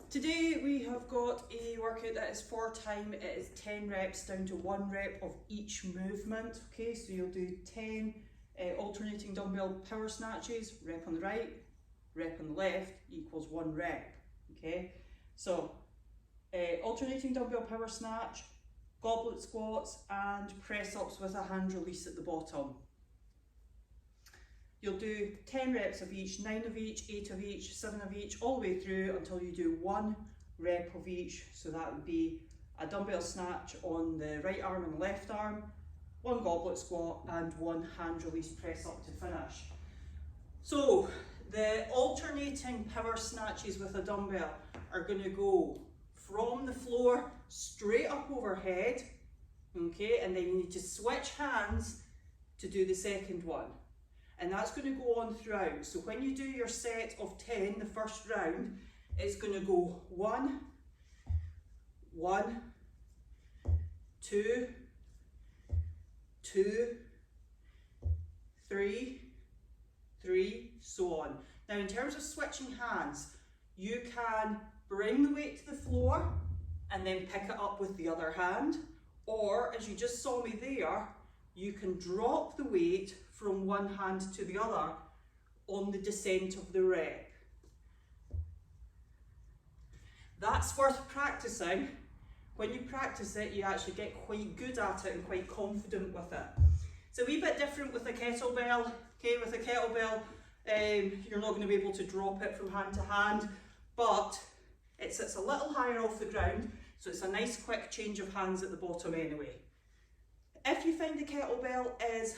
Today we have got a workout that is for time. It is 10 reps down to 1 rep of each movement. Okay, so you'll do 10 alternating dumbbell power snatches, rep on the right, rep on the left equals 1 rep. Okay, so alternating dumbbell power snatch, goblet squats and press ups with a hand release at the bottom. You'll do 10 reps of each, 9 of each, 8 of each, 7 of each, all the way through until you do 1 rep of each. So that would be a dumbbell snatch on the right arm and the left arm, 1 goblet squat and 1 hand release press up to finish. So the alternating power snatches with a dumbbell are going to go from the floor straight up overhead, okay, and then you need to switch hands to do the second one. And that's going to go on throughout. So when you do your set of 10, the first round, it's going to go 1, 1, 2, 2, 3, 3, so on. Now in terms of switching hands, you can bring the weight to the floor and then pick it up with the other hand, or as you just saw me there, you can drop the weight from one hand to the other on the descent of the rep. That's worth practicing. When you practice it, you actually get quite good at it and quite confident with it. It's a wee bit different with a kettlebell. Okay, with a kettlebell, you're not going to be able to drop it from hand to hand, but it sits a little higher off the ground, so it's a nice quick change of hands at the bottom anyway. If you find the kettlebell is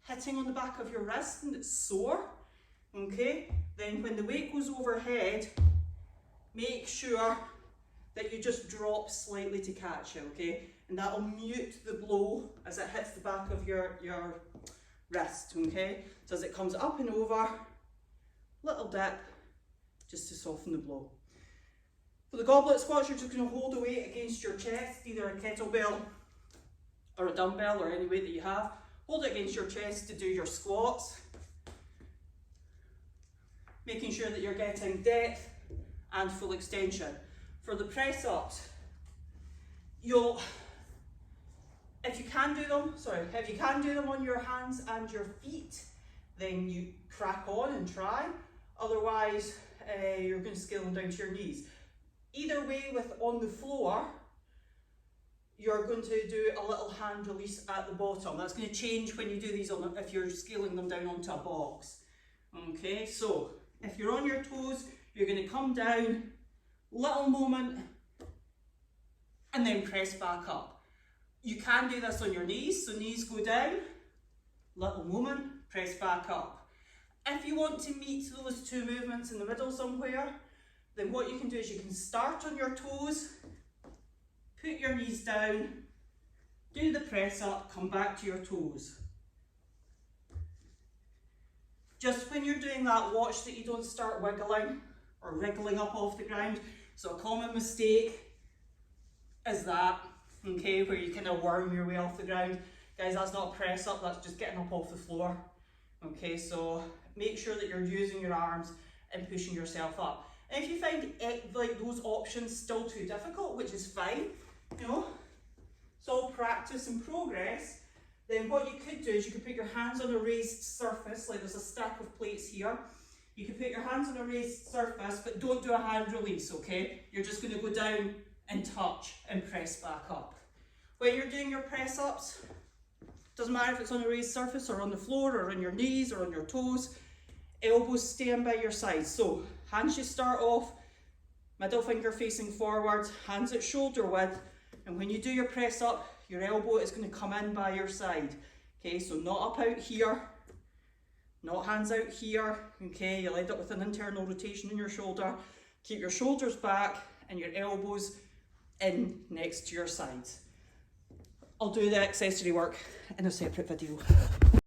hitting on the back of your wrist and it's sore, okay, then when the weight goes overhead, make sure that you just drop slightly to catch it, okay, and that'll mute the blow as it hits the back of your wrist, okay, so as it comes up and over, little dip, just to soften the blow. For the goblet squats, you're just going to hold the weight against your chest, either a kettlebell or a dumbbell or any weight that you have. Hold it against your chest to do your squats, making sure that you're getting depth and full extension. For the press ups, if you can do them on your hands and your feet, then you crack on and try. Otherwise, you're going to scale them down to your knees. Either way, on the floor, you're going to do a little hand release at the bottom. That's going to change when you do these if you're scaling them down onto a box. Okay, so if you're on your toes, you're going to come down, little moment, and then press back up. You can do this on your knees, so knees go down, little moment, press back up. If you want to meet those two movements in the middle somewhere, then what you can do is you can start on your toes, put your knees down, do the press up, come back to your toes. Just when you're doing that, watch that you don't start wiggling or wriggling up off the ground. So a common mistake is that, okay, where you kind of worm your way off the ground. Guys, that's not a press up, that's just getting up off the floor. Okay, so make sure that you're using your arms and pushing yourself up. And if you find like those options still too difficult, which is fine, you know, it's all practice and progress, then what you could do is you could put your hands on a raised surface, like there's a stack of plates here. You can put your hands on a raised surface, but don't do a hand release, okay? You're just going to go down and touch and press back up. When you're doing your press ups, doesn't matter if it's on a raised surface or on the floor or on your knees or on your toes, elbows staying by your sides. So hands you start off, middle finger facing forwards, hands at shoulder width, and when you do your press up, your elbow is going to come in by your side. Okay, so not up out here, not hands out here, okay, you lined up with an internal rotation in your shoulder. Keep your shoulders back and your elbows in next to your sides. I'll do the accessory work in a separate video.